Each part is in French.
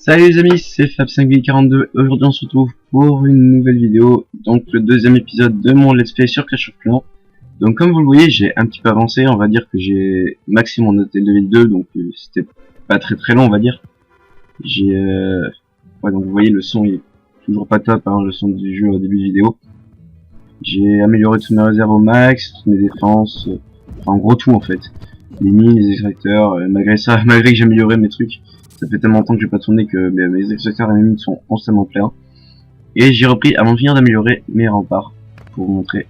Salut les amis, c'est Fab5V42. Aujourd'hui on se retrouve pour une nouvelle vidéo, donc le deuxième épisode de mon let's play sur Clash of Clans. Donc comme vous le voyez, j'ai un petit peu avancé, on va dire que j'ai maxi mon hôtel level 2, donc c'était pas très long on va dire. J'ai ouais, donc vous voyez le son il est toujours pas top, hein, le son du jeu au début de vidéo. J'ai amélioré toutes mes réserves au max, toutes mes défenses, enfin en gros tout en fait. Les mines, les extracteurs, malgré ça, malgré que j'ai amélioré mes trucs, ça fait tellement longtemps que j'ai pas tourné que mes extracteurs et mes mines sont constamment pleins. Et j'ai repris avant de finir d'améliorer mes remparts pour vous montrer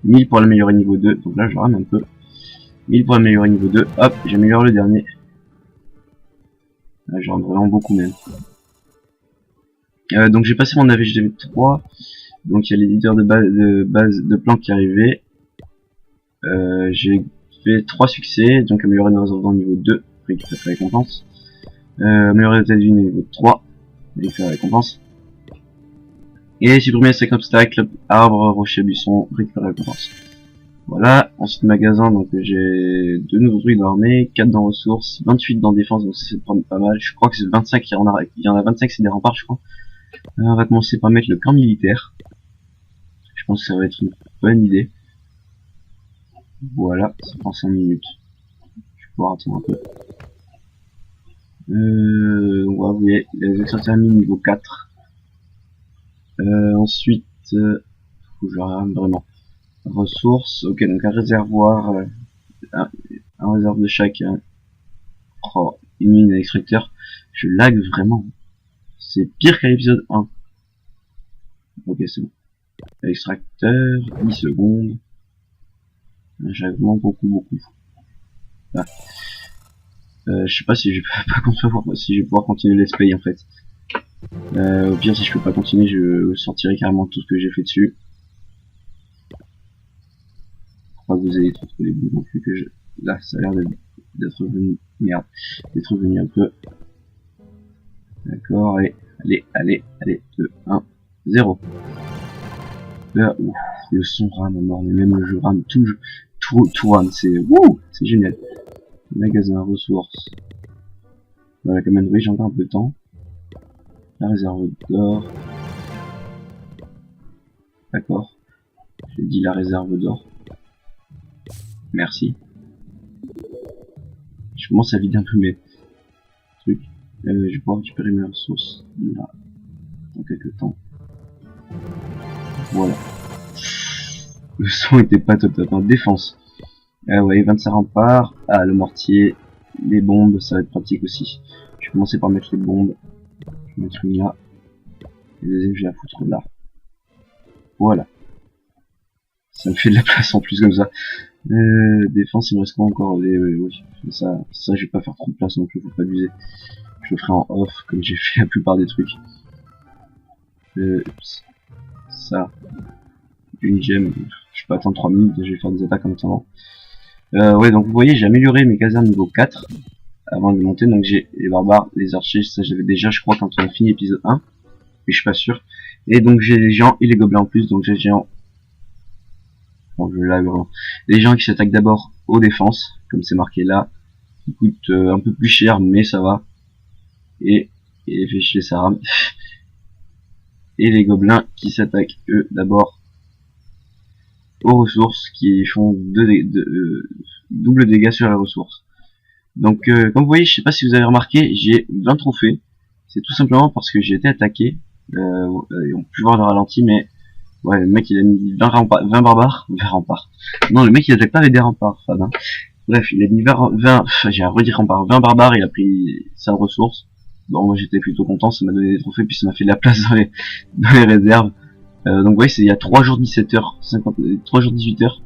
1000 pour l'améliorer niveau 2. Donc là je rame un peu. 1000 pour l'améliorer niveau 2. Hop, j'améliore le dernier. Là je rame vraiment beaucoup même. Donc j'ai passé mon AVGV 3. Donc il y a l'éditeur de base de plans qui arrivait. J'ai fait 3 succès, donc améliorer nos réserves niveau 2, récupérer la récompense. Améliorer les États-Unis niveau 3, récupérer la récompense. Et supprimer 5 obstacles, arbre, rocher, buisson, récupérer la récompense. Voilà, ensuite magasin, donc j'ai 2 nouveaux trucs d'armée, 4 dans ressources, 28 dans défense, donc ça c'est pas mal. Je crois que c'est 25, il y en a 25 c'est des remparts je crois. On va commencer par mettre le camp militaire. Je pense que ça va être une bonne idée. Voilà, ça prend 5 minutes. Je vais pouvoir attendre un peu. Ouais, vous voyez, les extracteurs niveau 4. Ensuite, faut que je rame vraiment. Ressources, ok, donc un réservoir, un réserve de chaque. Oh, une mine à extracteur. Je lag vraiment. C'est pire qu'à l'épisode 1. Ok, c'est bon. Extracteur, 10 secondes. J'ai vraiment beaucoup. Ah. Je sais pas si je vais pouvoir continuer le let's play en fait. Au pire si je peux pas continuer je sortirai carrément tout ce que j'ai fait dessus. Pour pas que vous ayez trop les bouts non plus que je... Là ça a l'air d'être revenu. Merde. D'être revenu un peu. D'accord, allez, 2, 1, 0. Là, ouf, le son rame à mort, mais même le jeu rame, tout rame, c'est génial. Magasin, ressources. Voilà, comme oui, j'ai encore un peu de temps. La réserve d'or. D'accord. J'ai dit la réserve d'or. Merci. Je commence à vider un peu mes trucs. Je vais pouvoir récupérer mes ressources là dans quelques temps. Voilà. Le son était pas top. En défense. Ouais, 25 remparts. Ah, le mortier. Les bombes, ça va être pratique aussi. Je vais commencer par mettre les bombes. Je vais mettre une là. Et la deuxième, je vais la foutre là. Voilà. Ça me fait de la place en plus comme ça. Défense, il me reste quoi encore? Oui, ça je vais pas faire trop de place non plus, faut pas abuser. Je le ferai en off, comme j'ai fait la plupart des trucs. Ça. Une gemme, je peux attendre 3 minutes, je vais faire des attaques en attendant. Ouais, donc vous voyez, j'ai amélioré mes casernes niveau 4 avant de monter, donc j'ai les barbares, les archers, ça j'avais déjà, je crois, quand on a fini l'épisode 1, mais je suis pas sûr. Et donc j'ai les géants et les gobelins en plus, donc j'ai les géants. Bon, je lag vraiment. Les gens qui s'attaquent d'abord aux défenses, comme c'est marqué là, qui coûtent un peu plus cher, mais ça va. Et fait chier ça rame. Et les gobelins qui s'attaquent eux d'abord aux ressources, qui font double dégâts sur les ressources. Donc comme vous voyez, je sais pas si vous avez remarqué, j'ai 20 trophées. C'est tout simplement parce que j'ai été attaqué. On peut voir le ralenti, mais ouais, le mec il a mis 20 barbares. 20 remparts. Non, le mec il attaque pas avec des remparts, Fab, hein. Bref, il a mis 20 j'ai redit remparts, 20 barbares, il a pris sa ressource. Bon, moi j'étais plutôt content, ça m'a donné des trophées, puis ça m'a fait de la place dans les réserves. Donc ouais, c'est il y a 3 jours 17h, 3 jours 18h.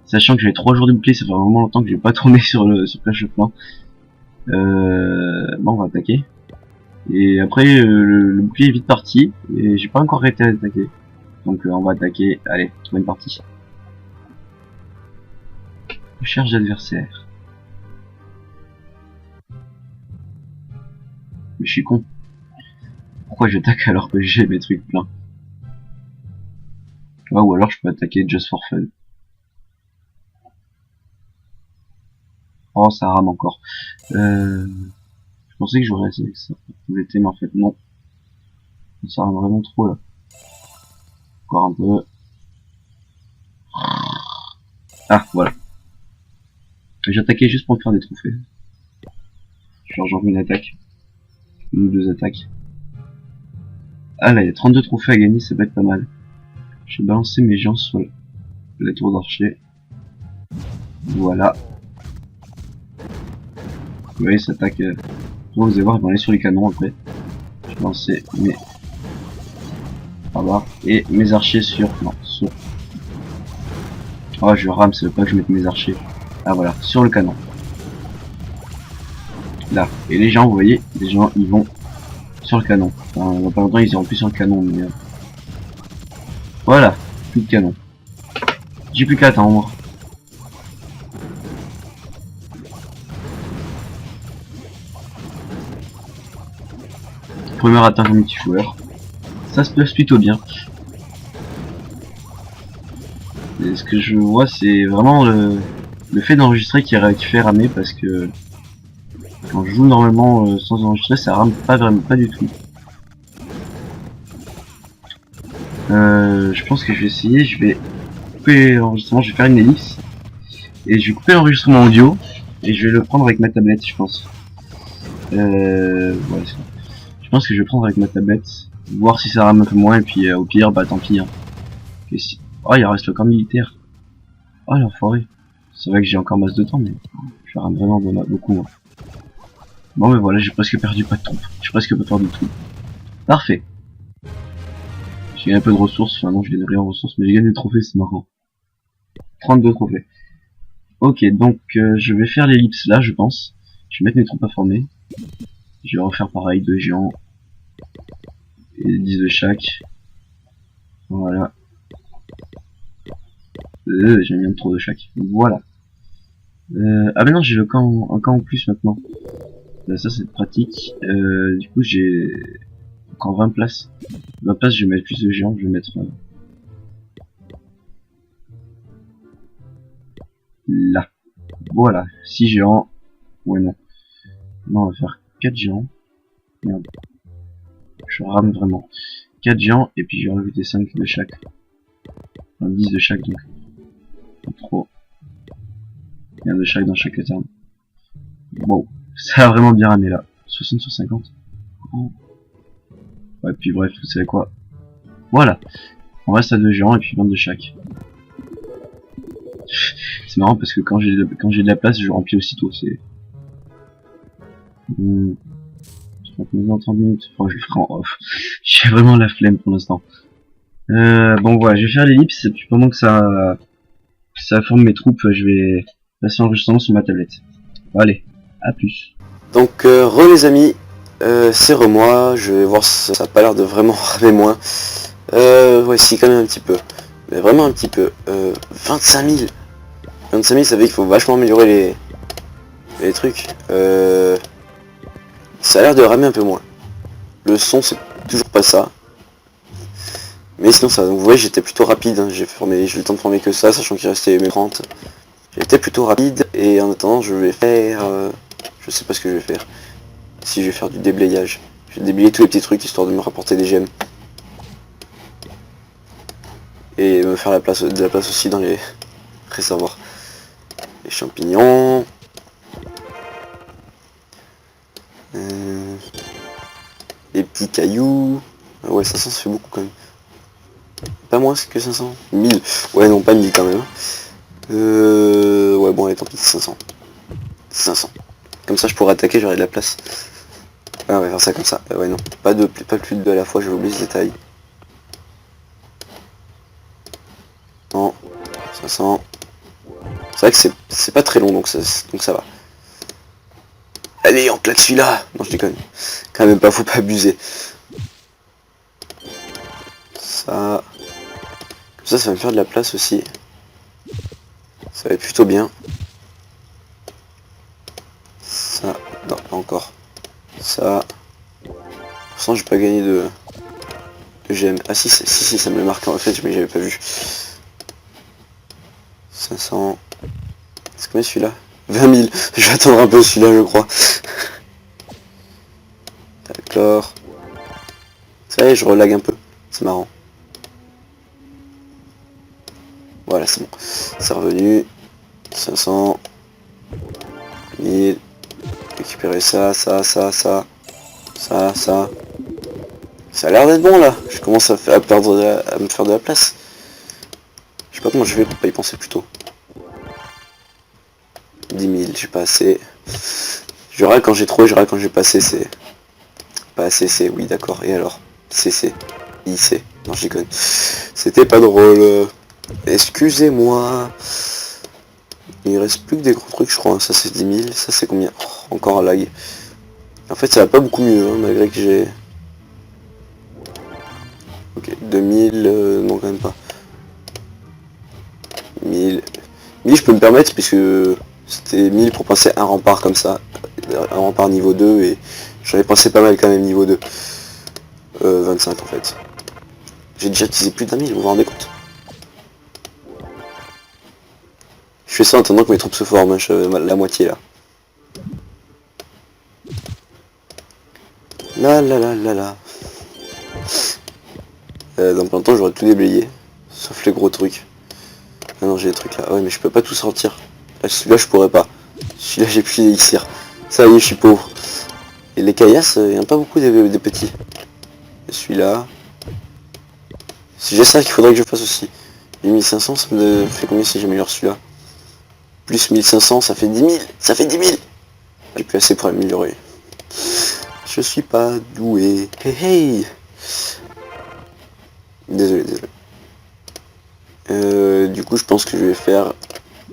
Sachant que j'avais 3 jours de play, ça fait vraiment longtemps que j'ai pas tourné sur Clash of Clans. Bon, on va attaquer. Et après, le bouclier est vite parti, et j'ai pas encore arrêté d'attaquer. Donc on va attaquer, allez, trouver une partie. Recherche d'adversaire. Mais je suis con. Pourquoi j'attaque alors que j'ai mes trucs pleins? Ouais, ou alors je peux attaquer just for fun. Oh, ça rame encore. Je pensais que j'aurais essayé ça. L'été, mais en fait, non. Ça rame vraiment trop, là. Encore un peu. Ah, voilà. J'attaquais juste pour me faire des trophées. Genre, j'en fais une attaque. Une ou deux attaques. Ah, là, il y a 32 trophées à gagner, ça peut être pas mal. Je vais balancer mes gens sur la tour d'archer. Voilà. Vous voyez, ça attaque. Vous allez voir, ils vont aller sur les canons après. Je vais lancer mes barbares et mes archers sur. Non, sur. Oh, je rame, ça veut pas que je mette mes archers. Ah, voilà, sur le canon. Là. Et les gens, vous voyez, les gens, ils vont sur le canon. Enfin, dans pas longtemps, ils iront plus sur le canon, mais. Voilà, plus de canon. J'ai plus qu'à attendre. Première attaque en multijoueur. Ça se passe plutôt bien. Et ce que je vois, c'est vraiment le fait d'enregistrer qui fait ramer, parce que quand je joue normalement sans enregistrer, ça rame pas vraiment, pas du tout. Je pense que je vais essayer, je vais couper l'enregistrement, je vais faire une ellipse et je vais couper l'enregistrement audio et je vais le prendre avec ma tablette, je pense. Ouais, je pense que je vais prendre avec ma tablette, voir si ça rame un peu moins et puis au pire, bah tant pis. Hein. Oh, il reste le camp militaire. Oh l'enfoiré. C'est vrai que j'ai encore masse de temps, mais je rame vraiment beaucoup. Hein. Bon, mais voilà, j'ai presque perdu pas de troupes. J'ai presque pas perdu de troupes. Parfait. J'ai gagné un peu de ressources, enfin non, je gagne rien en ressources, mais j'ai gagné des trophées, c'est marrant. 32 trophées. Ok, donc je vais faire l'ellipse là, je pense. Je vais mettre mes troupes à former. Je vais refaire pareil, 2 géants. Et 10 de chaque. Voilà. J'ai mis un trop de chaque. Voilà. Ah ben non, j'ai un camp en plus maintenant. Ça c'est pratique. Du coup j'ai encore 20 places. 20 places, je vais mettre plus de géants, je vais mettre là. Voilà, 6 géants. Ouais non. Non, on va faire 4 géants. Merde. Je rame vraiment. 4 géants et puis je vais rajouter 5 de chaque. Enfin 10 de chaque donc. Trop. Il y a un de chaque dans chaque caserne. Wow. Ça a vraiment bien ramé là. 60 sur 50. Oh. Ouais, puis bref, vous savez quoi. Voilà. On reste à 2 géants et puis 20 de chaque. C'est marrant parce que quand j'ai de la place, je remplis aussitôt. C'est. 30 minutes. Enfin, je le ferai en off. J'ai vraiment la flemme pour l'instant. Bon voilà, je vais faire l'ellipse. Puis pendant que ça forme mes troupes, je vais passer l'enregistrement sur ma tablette. Bon, allez, à plus. Donc les amis, c'est moi, je vais voir si ça a pas l'air de vraiment ramer moins. Ouais si quand même un petit peu. Mais vraiment un petit peu. 25 000. 25 000 ça veut dire qu'il faut vachement améliorer les trucs. Ça a l'air de ramer un peu moins. Le son c'est toujours pas ça. Mais sinon ça, donc vous voyez j'étais plutôt rapide, hein. J'ai eu le temps de former que ça, sachant qu'il restait mes 30. J'étais plutôt rapide et en attendant je vais faire... je sais pas ce que je vais faire. Si je vais faire du déblayage. Je vais déblayer tous les petits trucs histoire de me rapporter des gemmes. Et me faire de la place aussi dans les réservoirs. Les champignons. Les petits cailloux. Ah ouais 500 ça fait beaucoup quand même. Pas moins que 500. 1000. Ouais non pas 1000 quand même. Ouais bon allez tant pis 500. 500. Comme ça je pourrais attaquer, j'aurai de la place. Ah, on va faire ça comme ça. Ouais non, pas plus de deux à la fois, j'ai oublié ce détail. Non, 500. C'est vrai que c'est pas très long donc ça va. Allez, on claque celui-là. Non je déconne. Quand même pas, faut pas abuser. Ça. Comme ça va me faire de la place aussi. Ça va être plutôt bien. Ça. Non, pas encore. Ça. Pourtant j'ai pas gagné de gemmes. Ah si, ça me le marque en fait, mais j'avais pas vu. 500. C'est combien celui-là? 20 000. Je vais attendre un peu celui-là je crois. D'accord. Ça y est, je relag un peu. C'est marrant. Voilà, c'est bon. C'est revenu. 500. 1000. Récupérer ça. Ça a l'air d'être bon là. Je commence à me faire de la place. Je sais pas comment je vais pour pas y penser plus tôt. 10 000, j'ai pas assez. Je râle quand j'ai trop, je râle quand j'ai pas assez, c'est... Pas assez, c'est... Oui, d'accord. Et alors CC. IC. Non, je déconne. C'était pas drôle. Excusez-moi. Il reste plus que des gros trucs, je crois. Ça, c'est 10 000. Ça, c'est combien? Oh, encore un lag. En fait, ça va pas beaucoup mieux, hein, malgré que j'ai... Ok, 2000... non, quand même pas. 1000... 1000, je peux me permettre, puisque... C'était 1000 pour passer un rempart comme ça. Un rempart niveau 2, et... J'en ai passé pas mal quand même niveau 2. 25 en fait. J'ai déjà utilisé plus d'1 000, vous vous rendez compte? Je fais ça en attendant que mes troupes se forment, je la moitié là. Là. Dans plein de temps j'aurais tout déblayé. Sauf les gros trucs. Ah non, j'ai des trucs là. Ah ouais, mais je peux pas tout sortir. Là, celui-là je pourrais pas. Celui-là j'ai plus d'élixir. Ça y est, je suis pauvre. Et les caillasses, il n'y en a pas beaucoup des petits. Et celui-là. Si j'ai ça qu'il faudrait que je fasse aussi. 8500, ça me fait combien si j'améliore celui-là? Plus 1500, ça fait 10 000. Ça fait 10 000. J'ai plus assez pour améliorer. Je suis pas doué. Hey hey. Désolé. Du coup, je pense que je vais faire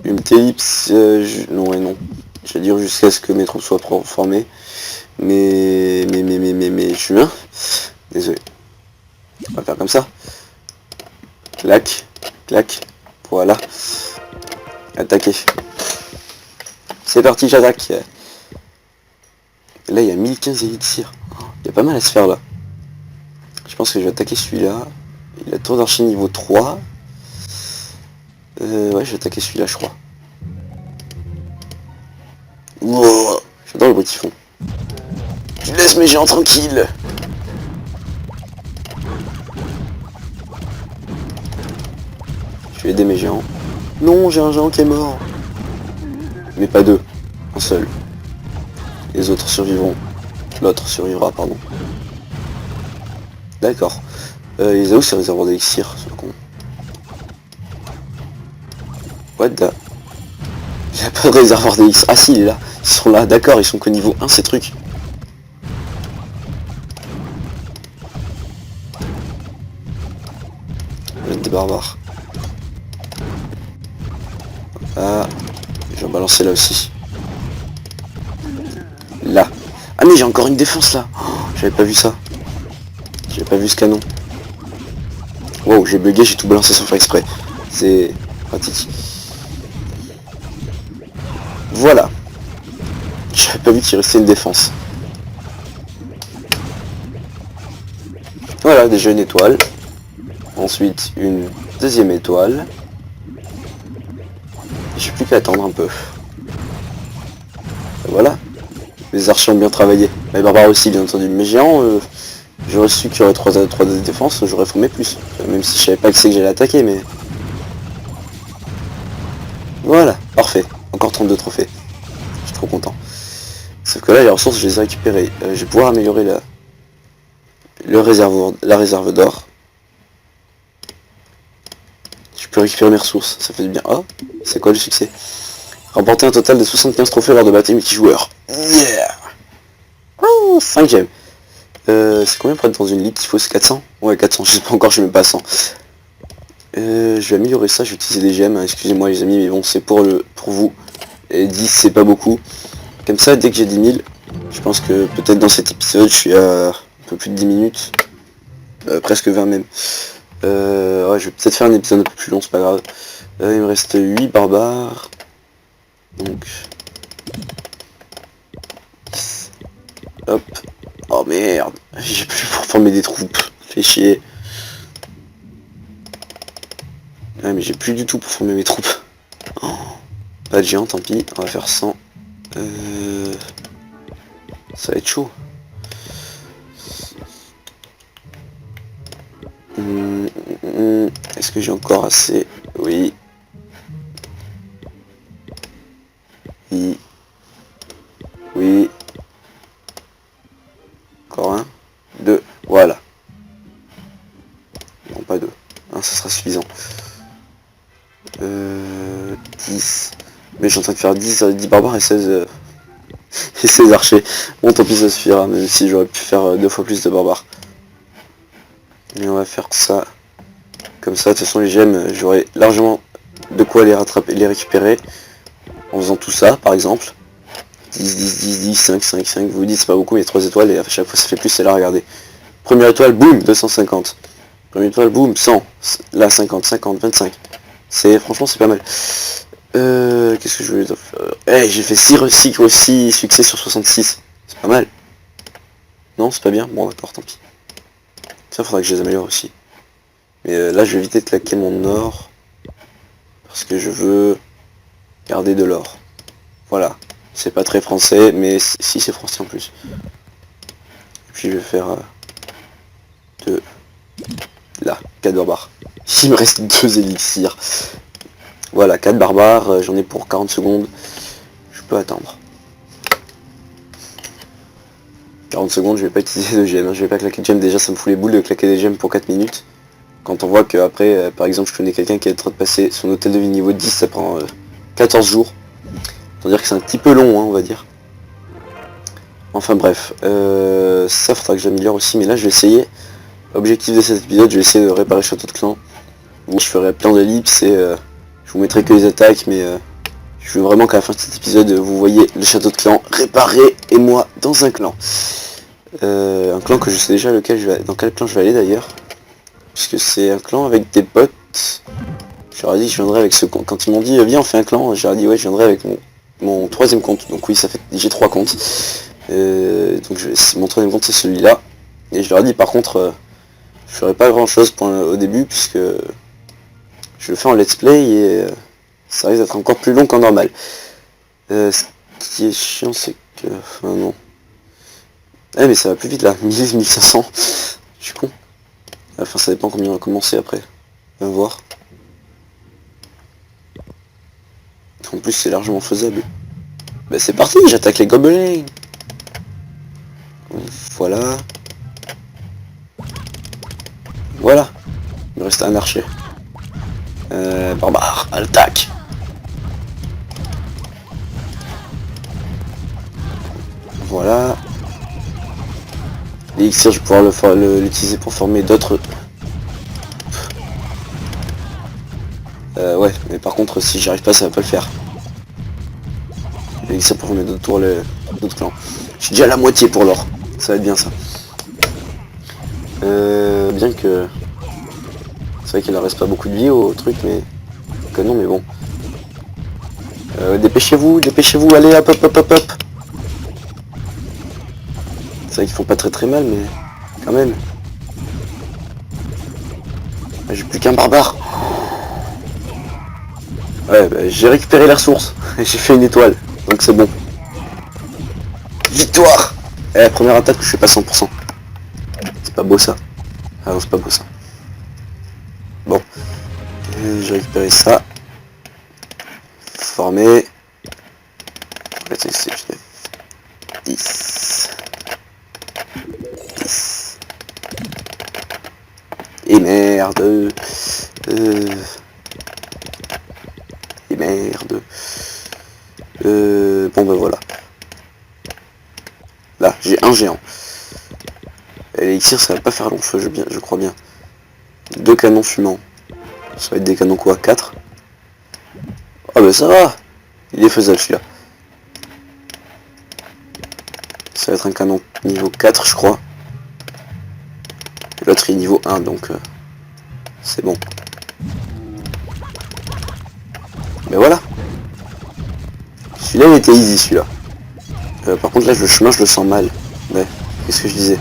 une petite ellipse. Non. Je vais dire jusqu'à ce que mes troupes soient formées. Mais, je suis bien. Désolé. On va faire comme ça. Clac. Voilà. Attaquer. C'est parti, j'attaque. Là, il y a 1015 élixirs. Il y a pas mal à se faire là. Je pense que je vais attaquer celui-là. Il a tour d'archer niveau 3. Ouais, je vais attaquer celui-là, je crois. Wow, j'adore le bruit qu'ils font. Tu laisses mes géants tranquilles. Je vais aider mes géants. Non, j'ai un géant qui est mort. Mais pas deux. Un seul. Les autres survivront. L'autre survivra, pardon. D'accord. Il a où ces réservoirs d'élixir, ce con? What the... Il a pas de réservoir d'élixir. Ah si, il est là. Ils sont là, d'accord, ils sont qu'au niveau 1 ces trucs. Des barbares. Ah, je vais balancer là aussi. Là. Ah mais j'ai encore une défense là. Oh, j'avais pas vu ça. J'avais pas vu ce canon. Wow, j'ai bugué, j'ai tout balancé sans faire exprès. C'est pratique. Voilà. J'avais pas vu qu'il restait une défense. Voilà, déjà une étoile. Ensuite, une deuxième étoile. J'ai plus qu'à attendre un peu. Et voilà. Les archers ont bien travaillé. Les barbares aussi, bien entendu. Mes géants, j'aurais su qu'il y aurait 3 défenses, j'aurais formé plus. Même si je savais pas que c'est que j'allais attaquer, mais... Voilà, parfait. Encore 32 trophées. Je suis trop content. Sauf que là, les ressources, je les ai récupérées. Je vais pouvoir améliorer la réserve d'or. Je peux récupérer mes ressources, ça fait du bien. Oh, c'est quoi le succès? Remporter un total de 75 trophées lors de batailles multijoueurs. Yeah! 5 gemmes. C'est combien pour être dans une ligue qu'il faut? C'est 400? Ouais, 400, je sais pas encore, je suis même pas à 100. Je vais améliorer ça, je vais utiliser des gemmes, excusez-moi les amis, mais bon, c'est pour vous. Et 10, c'est pas beaucoup. Comme ça, dès que j'ai 10 000, je pense que peut-être dans cet épisode, je suis à un peu plus de 10 minutes. Presque 20 même. Ouais, je vais peut-être faire un épisode un peu plus long, c'est pas grave. Il me reste 8 barbares. Donc... Hop. Oh merde, j'ai plus pour former des troupes. Fait chier. Ouais, mais j'ai plus du tout pour former mes troupes. Oh. Pas de géant, tant pis. On va faire 100. Ça va être chaud. Est-ce que j'ai encore assez? Oui. Oui. Oui. Encore un. Deux. Voilà. Non, pas deux. Un, ça sera suffisant. 10. Mais je suis en train de faire 10 barbares et 16... et 16 archers. Bon, tant pis, ça suffira, même si j'aurais pu faire 2 fois plus de barbares. Mais on va faire ça. Comme ça, de toute façon, les gemmes, j'aurai largement de quoi les rattraper, les récupérer. En faisant tout ça, par exemple. 10, 10, 10, 10, 5, 5, 5. Vous vous dites, c'est pas beaucoup, mais 3 étoiles, et à chaque fois, ça fait plus, c'est là, regardez. Première étoile, boum, 250. Première étoile, boum, 100. Là, 50, 50, 25. Franchement, c'est pas mal. Qu'est-ce que je voulais dire? J'ai fait 6 succès sur 66. C'est pas mal. Non, c'est pas bien? Bon, d'accord, tant pis. Ça, faudra que je les améliore aussi. Mais là, je vais éviter de claquer mon or. Parce que je veux garder de l'or. Voilà. C'est pas très français, mais si, c'est français en plus. Et puis, je vais faire... Là, 4 barbares. Il me reste 2 élixirs. Voilà, 4 barbares, j'en ai pour 40 secondes. Je peux attendre. 40 secondes, je vais pas utiliser de gemmes, hein. Je vais pas claquer de gemmes. Déjà, ça me fout les boules de claquer des gemmes pour 4 minutes. Quand on voit qu'après, par exemple, je connais quelqu'un qui est en train de passer son hôtel de vie niveau 10, ça prend 14 jours. C'est-à-dire que c'est un petit peu long, hein, on va dire. Enfin bref, ça faudra que j'améliore aussi, mais là je vais essayer. Objectif de cet épisode, je vais essayer de réparer le château de clan. Où je ferai plein d'ellipses et je vous mettrai que les attaques, mais je veux vraiment qu'à la fin de cet épisode, vous voyez le château de clan réparé et moi dans un clan. Un clan que je sais déjà dans quel clan je vais aller d'ailleurs. Puisque c'est un clan avec des potes. Je leur ai dit que je viendrais avec ce compte. Quand ils m'ont dit viens on fait un clan, je leur ai dit ouais je viendrai avec mon troisième compte. Donc oui ça fait j'ai 3 comptes. Donc mon troisième compte c'est celui-là. Et je leur ai dit par contre je ferai pas grand chose au début puisque je le fais en let's play et ça risque d'être encore plus long qu'en normal. Ce qui est chiant c'est que... Enfin non. Ah mais ça va plus vite là, 1000, 1500. Je suis con. Enfin ça dépend combien on va commencer après. On va voir. En plus c'est largement faisable. Bah c'est parti, j'attaque les gobelins. Voilà. Voilà. Il me reste un archer. Barbare, attaque. Voilà. L'élixir, je vais pouvoir l'utiliser pour former d'autres... ouais, mais par contre, si j'y arrive pas, ça va pas le faire. L'élixir pour former d'autres clans. Je suis déjà à la moitié pour l'or. Ça va être bien, ça. Bien que... C'est vrai qu'il ne reste pas beaucoup de vie au truc, mais... Que non, mais bon. Dépêchez-vous, allez, hop, hop, hop, hop, hop. C'est vrai qu'ils font pas très mal, mais... Quand même. J'ai plus qu'un barbare. Ouais, bah, j'ai récupéré la ressource. J'ai fait une étoile, donc c'est bon. Victoire. Première attaque que je fais pas 100%. C'est pas beau ça. Ah non, c'est pas beau ça. Bon. J'ai récupéré ça. Formé. 10. 10. Et merde. Et merde. Bon ben voilà. Là, j'ai un géant. Et l'élixir, ça va pas faire long feu, je crois bien. 2 canons fumants. Ça va être des canons quoi? 4? Ah bah ça va. Il est faisable celui-là. Ça va être un canon niveau 4 je crois. L'autre est niveau 1 donc c'est bon. Mais voilà. Celui-là il était easy celui-là. Par contre là le chemin je le sens mal. Ouais, qu'est-ce que je disais?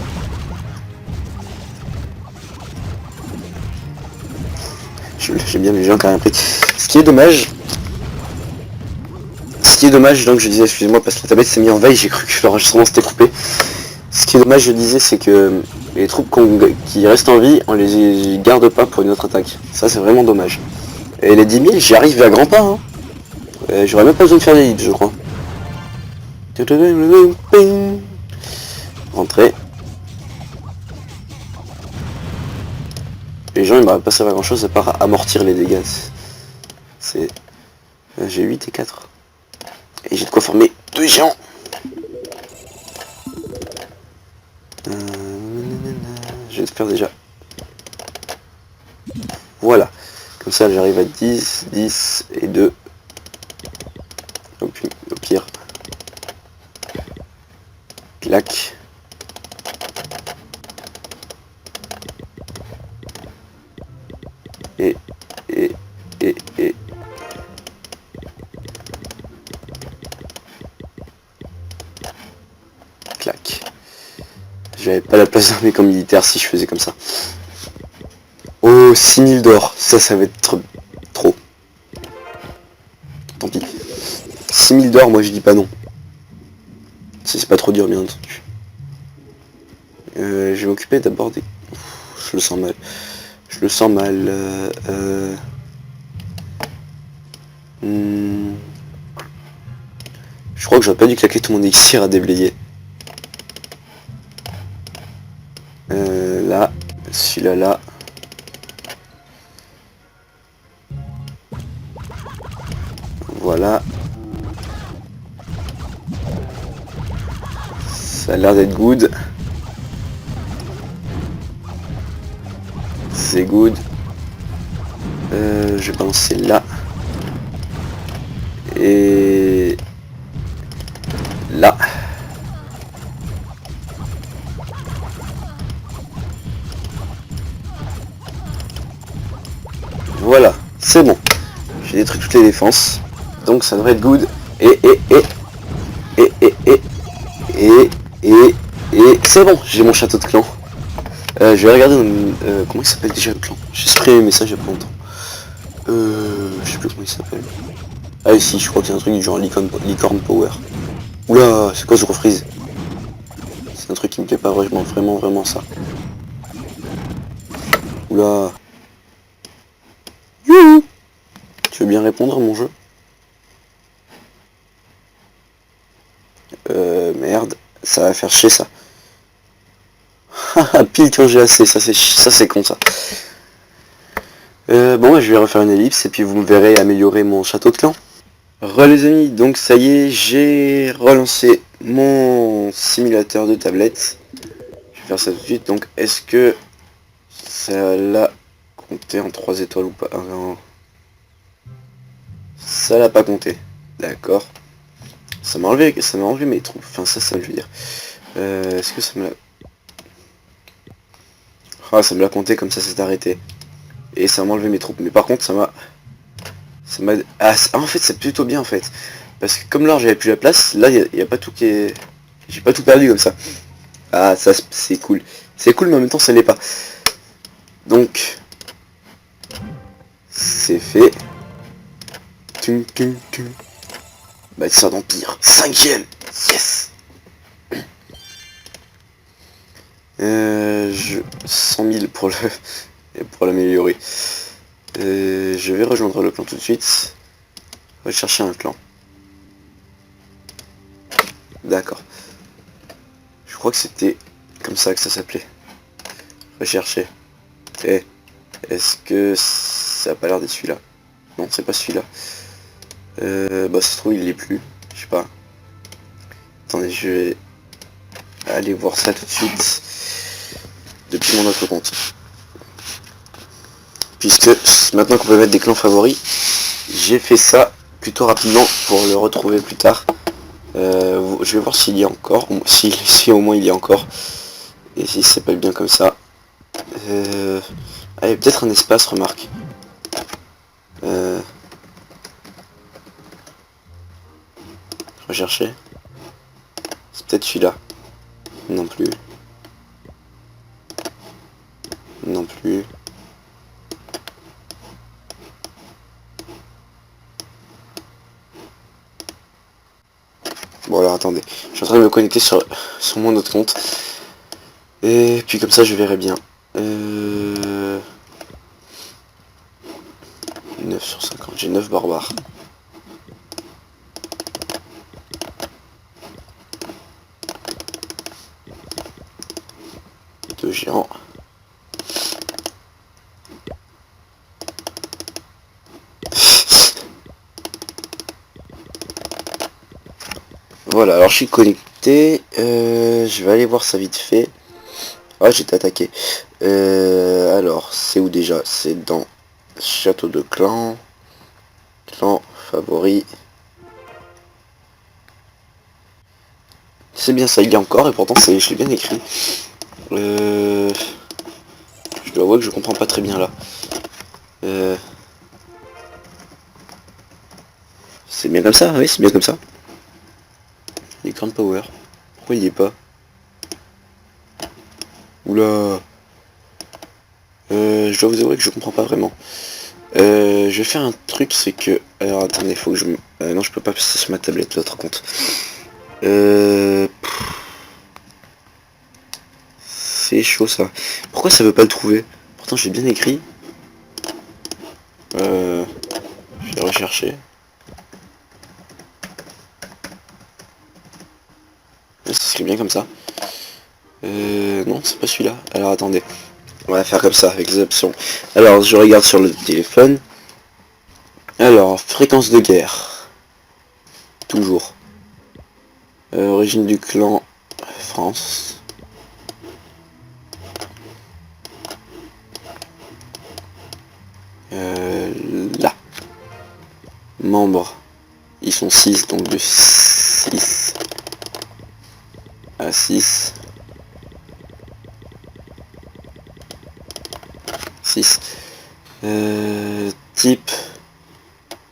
J'aime bien les gens qui ont rien pris. Ce qui est dommage, donc je disais excusez-moi parce que la tablette s'est mise en veille, j'ai cru que l'enregistrement s'était coupé. Ce qui est dommage, je disais, c'est que les troupes qui restent en vie, on les garde pas pour une autre attaque. Ça, c'est vraiment dommage. Et les 10 000, j'y arrive à grands pas. Hein. J'aurais même pas besoin de faire des hits, je crois. Rentrer. Les gens, ils m'auraient pas servi à grand chose à part amortir les dégâts. C'est... J'ai 8 et 4. Et j'ai de quoi former 2 géants. J'espère déjà. Voilà. Comme ça, j'arrive à 10, 10 et 2. Au pire. Clac. Et. Clac. J'avais pas la place d'un mec en militaire si je faisais comme ça. Oh, 6000 d'or. Ça va être trop. Tant pis. 6000 d'or, moi je dis pas non. C'est pas trop dur, bien entendu. Je vais m'occuper d'abord des... Je le sens mal. Je le sens mal. Je crois que j'aurais pas dû claquer tout mon élixir à déblayer. Là. Celui-là, là. Voilà. Ça a l'air d'être good. C'est good. Je vais balancer là. Et... là. Voilà, c'est bon. J'ai détruit toutes les défenses. Donc ça devrait être good. Et c'est bon, j'ai mon château de clan. Je vais regarder comment il s'appelle déjà le clan. J'ai supprimé mes messages il y a pas longtemps. Je sais plus comment il s'appelle. Ah ici, je crois qu'il y a un truc du genre Licorn Power. Oula, c'est quoi ce refreeze? C'est un truc qui me plaît pas vraiment ça. Oula. Youhou. Tu veux bien répondre mon jeu? Merde, ça va faire chier ça. Pile quand j'ai assez, ça c'est con ça. Bon bah, je vais refaire une ellipse et puis vous me verrez améliorer mon château de clan. Les amis, donc ça y est, j'ai relancé mon simulateur de tablette. Je vais faire ça tout de suite, donc est-ce que ça l'a compté en 3 étoiles ou pas? Ça l'a pas compté, d'accord. Ça m'a enlevé mes troupes, enfin ça je veux dire. Est-ce que ça me l'a... Ah, ça me l'a compté comme ça s'est arrêté. Et ça m'a enlevé mes troupes, mais par contre ça m'a... Ah, en fait c'est plutôt bien en fait. Parce que comme là j'avais plus la place, là il n'y a pas tout qui est... J'ai pas tout perdu comme ça. Ah ça c'est cool. C'est cool mais en même temps ça l'est pas. Donc... C'est fait. Bâtisseur d'Empire. 5ème. Yes. 100 000 pour l'améliorer. Je vais rejoindre le clan tout de suite. Rechercher un clan. D'accord. Je crois que c'était comme ça que ça s'appelait. Rechercher. Est-ce que ça a pas l'air d'être celui-là? Non, c'est pas celui-là. Bah ça se trouve il l'est plus. Je sais pas. Attendez, je vais aller voir ça tout de suite. Depuis mon autre compte. Puisque maintenant qu'on peut mettre des clans favoris, j'ai fait ça plutôt rapidement pour le retrouver plus tard. Je vais voir s'il y a encore, si au moins il y a encore, et s'il s'appelle bien comme ça. Allez, peut-être un espace, remarque. Rechercher. C'est peut-être celui-là. Non plus. Non plus. Bon alors attendez, je suis en train de me connecter sur mon autre compte. Et puis comme ça je verrai bien. 9 sur 50, j'ai 9 barbares. Deux géants. Voilà, alors je suis connecté. Je vais aller voir ça vite fait. Ah, j'ai été attaqué. Alors, c'est où déjà? C'est dans Château de Clan. Clan favori. C'est bien ça, il y a encore, et pourtant je l'ai bien écrit. Je dois avouer que je comprends pas très bien là. C'est bien comme ça, oui, c'est bien comme ça. Les Grand Power. Pourquoi il y est pas? Oula. Je dois vous avouer que je comprends pas vraiment. Je vais faire un truc, c'est que... Alors attendez, faut que je... non, je peux pas passer sur ma tablette, l'autre compte. C'est chaud ça. Pourquoi ça veut pas le trouver? Pourtant j'ai bien écrit. Je vais rechercher. Ce serait bien comme ça. Non, c'est pas celui-là. Alors attendez. On va faire comme ça avec les options. Alors je regarde sur le téléphone. Alors, fréquence de guerre. Toujours. Origine du clan France. Là. Membres. Ils sont 6, donc de 6 à 6. 6. Type.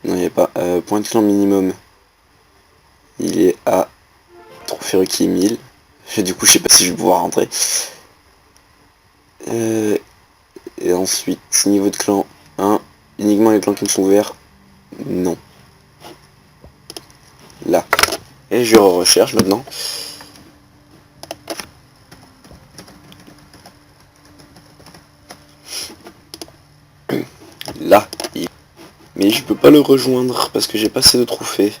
Non, il n'y a pas. Point de clan minimum. Il est à trophée requis 1000. Et du coup, je sais pas si je vais pouvoir rentrer. Et ensuite, niveau de clan 1. Uniquement les clans qui me sont ouverts. Non. Là. Et je recherche maintenant. Là. Mais je peux pas le rejoindre parce que j'ai pas assez de trophées.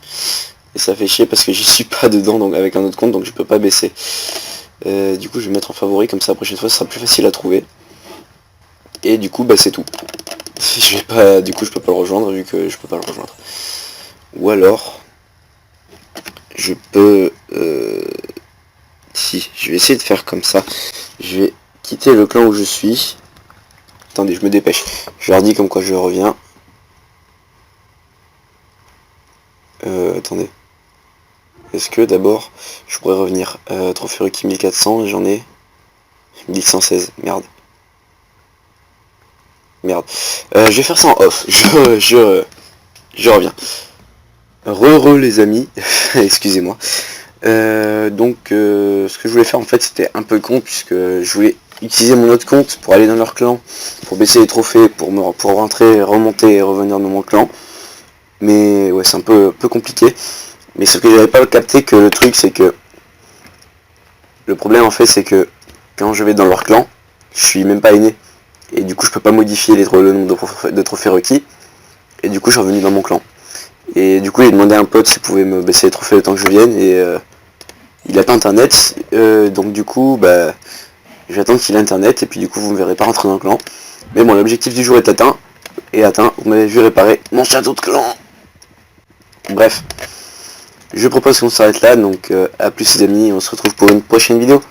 Et ça fait chier parce que j'y suis pas dedans donc avec un autre compte, donc je peux pas baisser. Du coup je vais mettre en favori, comme ça la prochaine fois ce sera plus facile à trouver. Et du coup bah c'est tout. Je vais pas, du coup je peux pas le rejoindre vu que je peux pas le rejoindre. Ou alors je peux si je vais essayer de faire comme ça. Je vais quitter le clan où je suis. Attendez, je me dépêche. Je leur dis comme quoi je reviens. Attendez. Est-ce que d'abord je pourrais revenir trophée requis 1400 et j'en ai 1116. Merde. Merde. Je vais faire ça en off. Je reviens. Re les amis. Excusez-moi. Donc ce que je voulais faire en fait c'était un peu con puisque je voulais utiliser mon autre compte pour aller dans leur clan, pour baisser les trophées, pour rentrer, remonter et revenir dans mon clan. Mais ouais c'est un peu compliqué. Mais ce que j'avais pas capté que le truc c'est que le problème en fait c'est que quand je vais dans leur clan, je suis même pas aîné. Et du coup je peux pas modifier le nombre de trophées requis. Et du coup je suis revenu dans mon clan. Et du coup j'ai demandé à un pote s'il pouvait me baisser les trophées le temps que je vienne. Et il a pas internet. Donc du coup bah j'attends qu'il ait internet. Et puis du coup vous me verrez pas rentrer dans le clan. Mais bon l'objectif du jour est atteint. Vous m'avez vu réparer mon château de clan. Bref. Je propose qu'on s'arrête là, donc à plus les amis, on se retrouve pour une prochaine vidéo.